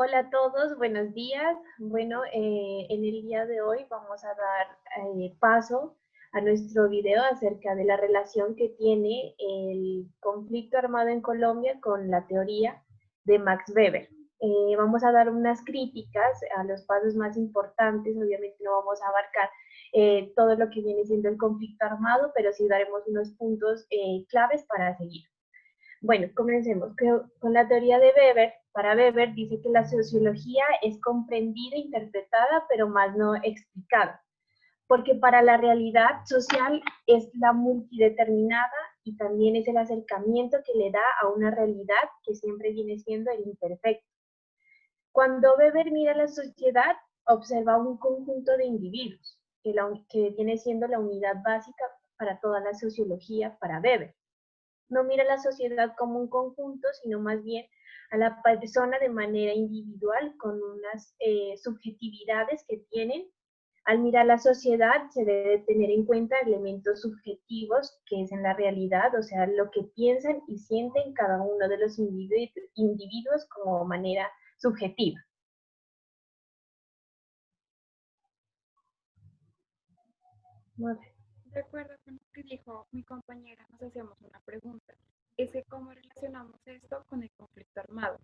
Hola a todos, buenos días. Bueno, en el día de hoy vamos a dar paso a nuestro video acerca de la relación que tiene el conflicto armado en Colombia con la teoría de Max Weber. Vamos a dar unas críticas a los pasos más importantes. Obviamente no vamos a abarcar todo lo que viene siendo el conflicto armado, pero sí daremos unos puntos claves para seguir. Bueno, comencemos con la teoría de Weber. Para Weber dice que la sociología es comprendida, interpretada, pero más no explicada, porque para la realidad social es la multideterminada y también es el acercamiento que le da a una realidad que siempre viene siendo el imperfecto. Cuando Weber mira la sociedad, observa un conjunto de individuos, que viene siendo la unidad básica para toda la sociología para Weber. No mira a la sociedad como un conjunto, sino más bien a la persona de manera individual con unas subjetividades que tienen. Al mirar la sociedad se debe tener en cuenta elementos subjetivos que es en la realidad, o sea, lo que piensan y sienten cada uno de los individuos como manera subjetiva. De acuerdo con lo que dijo mi compañera, nos hacemos una pregunta. Es que cómo relacionamos esto con el conflicto armado.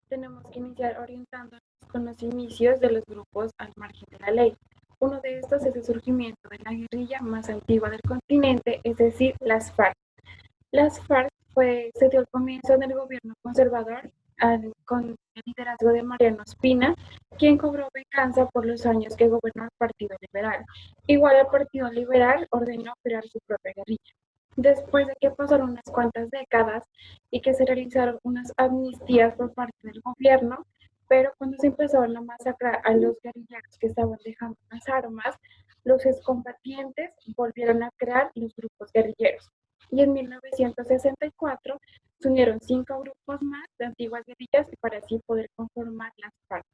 Tenemos que iniciar orientándonos con los inicios de los grupos al margen de la ley. Uno de estos es el surgimiento de la guerrilla más antigua del continente, es decir, las FARC. Las FARC se dio el comienzo en el gobierno conservador con el liderazgo de Mariano Espina, quien cobró venganza por los años que gobernó el Partido Liberal. Igual el Partido Liberal ordenó crear su propia guerrilla. Después de que pasaron unas cuantas décadas y que se realizaron unas amnistías por parte del gobierno, pero cuando se empezaron a masacrar a los guerrilleros que estaban dejando las armas, los excombatientes volvieron a crear los grupos guerrilleros y en 1964 se unieron 5 grupos más de antiguas guerrillas para así poder conformar las FARC.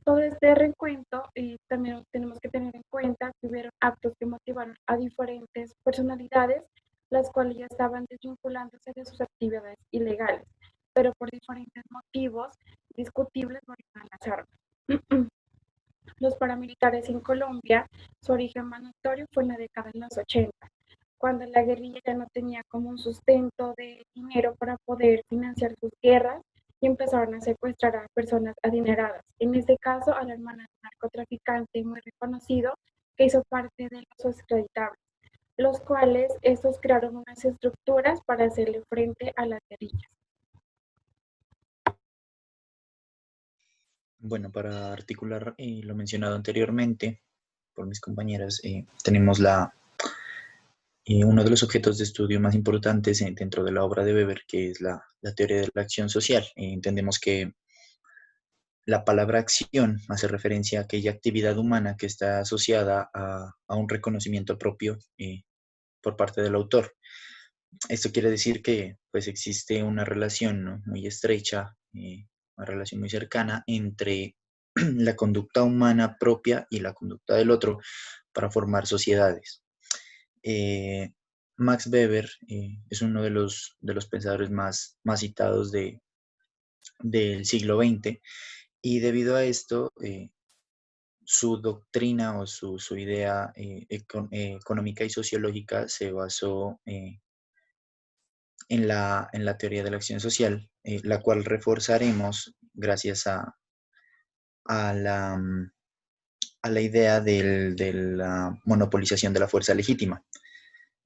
Todo este recuento también tenemos que tener en cuenta que hubieron actos que motivaron a diferentes personalidades, las cuales ya estaban desvinculándose de sus actividades ilegales, pero por diferentes motivos discutibles volvieron a las armas. Los paramilitares en Colombia, su origen más notorio fue en la década de los 80, cuando la guerrilla ya no tenía como un sustento de dinero para poder financiar sus guerras y empezaron a secuestrar a personas adineradas. En este caso, a la hermana de un narcotraficante muy reconocido que hizo parte de los extraditables, los cuales estos crearon unas estructuras para hacerle frente a las guerrillas. Bueno, para articular lo mencionado anteriormente por mis compañeras, tenemos uno de los objetos de estudio más importantes dentro de la obra de Weber, que es la teoría de la acción social. Entendemos que la palabra acción hace referencia a aquella actividad humana que está asociada a un reconocimiento propio por parte del autor. Esto quiere decir que pues, existe una relación, ¿no?, muy estrecha, una relación muy cercana entre la conducta humana propia y la conducta del otro para formar sociedades. Eh, Max Weber es uno de los pensadores más citados del siglo XX y debido a esto, su doctrina o su idea económica y sociológica se basó en la teoría de la acción social, la cual reforzaremos gracias a la, a la idea de la monopolización de la fuerza legítima.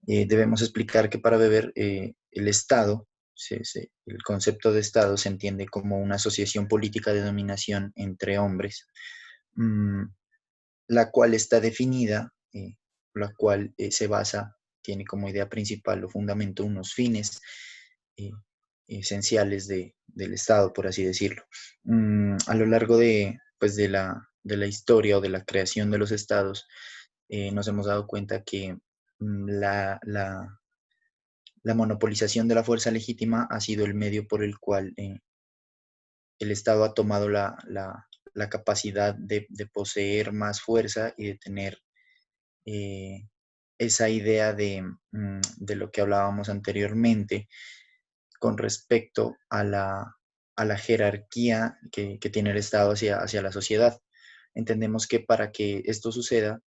Debemos explicar que para Weber el Estado, el concepto de Estado se entiende como una asociación política de dominación entre hombres, mmm, la cual está definida, la cual se basa, tiene como idea principal o fundamento unos fines eh, esenciales del Estado, por así decirlo. A lo largo pues de la historia o de la creación de los estados, nos hemos dado cuenta que la monopolización de la fuerza legítima ha sido el medio por el cual el Estado ha tomado la capacidad de poseer más fuerza y de tener eh, esa idea de lo que hablábamos anteriormente con respecto a la jerarquía que tiene el Estado hacia la sociedad. Entendemos que para que esto suceda,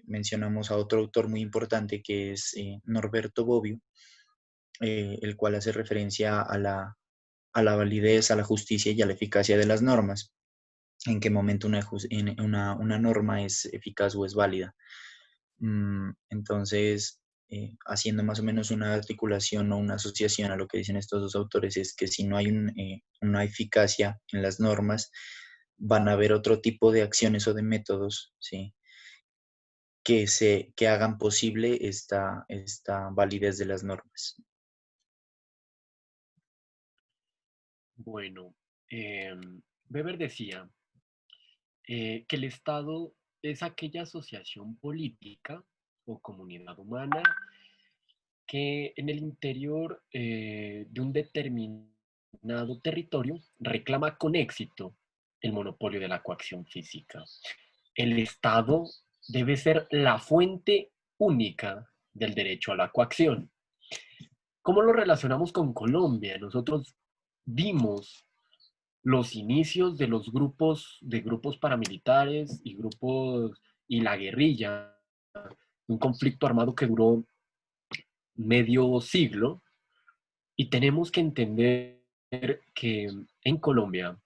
mencionamos a otro autor muy importante que es Norberto Bobbio, el cual hace referencia a la validez, a la justicia y a la eficacia de las normas. En qué momento una norma es eficaz o es válida. Entonces, haciendo más o menos una articulación o una asociación a lo que dicen estos dos autores, es que si no hay una eficacia en las normas, van a haber otro tipo de acciones o de métodos, ¿sí? que hagan posible esta validez de las normas. Bueno, Weber decía que el Estado es aquella asociación política o comunidad humana que en el interior de un determinado territorio reclama con éxito el monopolio de la coacción física. El Estado debe ser la fuente única del derecho a la coacción. ¿Cómo lo relacionamos con Colombia? Nosotros vimos los inicios de grupos paramilitares y la guerrilla, un conflicto armado que duró medio siglo, y tenemos que entender que en Colombia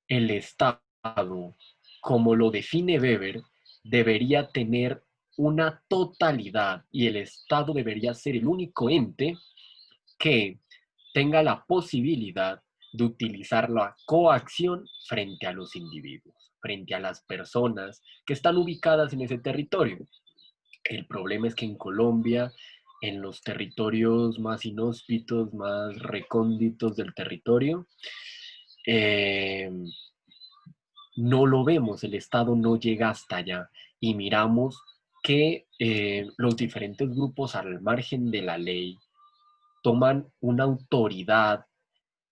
el Estado, como lo define Weber, debería tener una totalidad y el Estado debería ser el único ente que tenga la posibilidad de utilizar la coacción frente a los individuos, frente a las personas que están ubicadas en ese territorio. El problema es que en Colombia, en los territorios más inhóspitos, más recónditos del territorio, eh, no lo vemos, el Estado no llega hasta allá y miramos que los diferentes grupos al margen de la ley toman una autoridad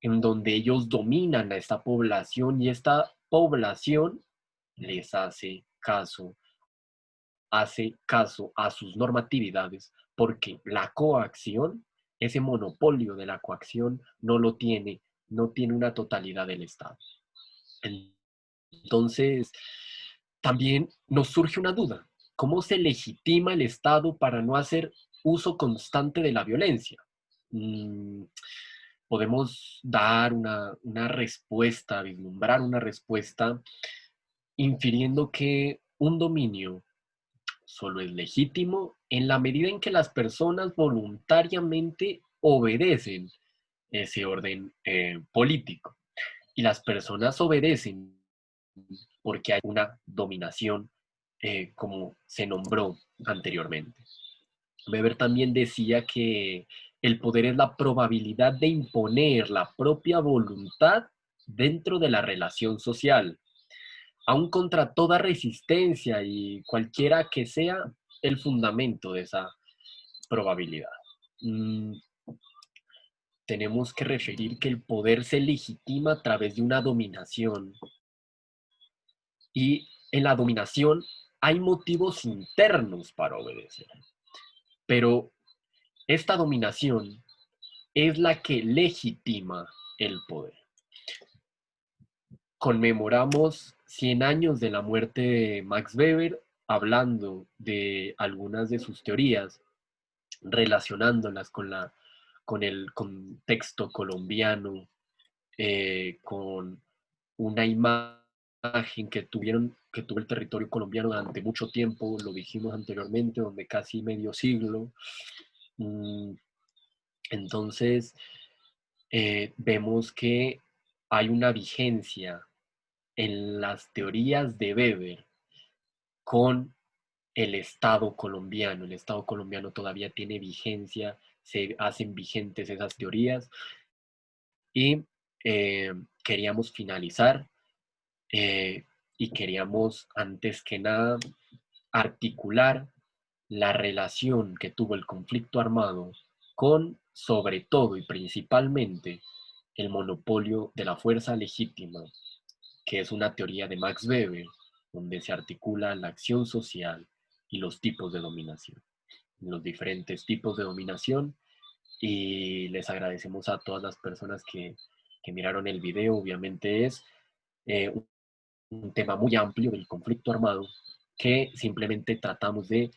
en donde ellos dominan a esta población y esta población les hace caso a sus normatividades porque la coacción, ese monopolio de la coacción no tiene una totalidad del Estado. Entonces, también nos surge una duda. ¿Cómo se legitima el Estado para no hacer uso constante de la violencia? Podemos dar una respuesta, vislumbrar una respuesta, infiriendo que un dominio solo es legítimo en la medida en que las personas voluntariamente obedecen ese orden político. Y las personas obedecen porque hay una dominación, como se nombró anteriormente. Weber también decía que el poder es la probabilidad de imponer la propia voluntad dentro de la relación social, aun contra toda resistencia y cualquiera que sea el fundamento de esa probabilidad. Tenemos que referir que el poder se legitima a través de una dominación y en la dominación hay motivos internos para obedecer, pero esta dominación es la que legitima el poder. Conmemoramos 100 años de la muerte de Max Weber, hablando de algunas de sus teorías, relacionándolas con el contexto colombiano, con una imagen que tuvo el territorio colombiano durante mucho tiempo, lo dijimos anteriormente, donde casi medio siglo. Entonces, vemos que hay una vigencia en las teorías de Weber con el Estado colombiano. El Estado colombiano todavía tiene vigencia, se hacen vigentes esas teorías y queríamos finalizar y queríamos antes que nada articular la relación que tuvo el conflicto armado con, sobre todo y principalmente, el monopolio de la fuerza legítima, que es una teoría de Max Weber, donde se articula la acción social y los tipos de dominación. Los diferentes tipos de dominación y les agradecemos a todas las personas que miraron el video. Obviamente es un tema muy amplio del conflicto armado que simplemente tratamos de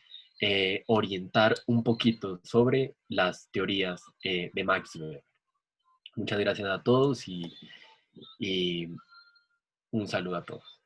orientar un poquito sobre las teorías de Max Weber. Muchas gracias a todos y un saludo a todos.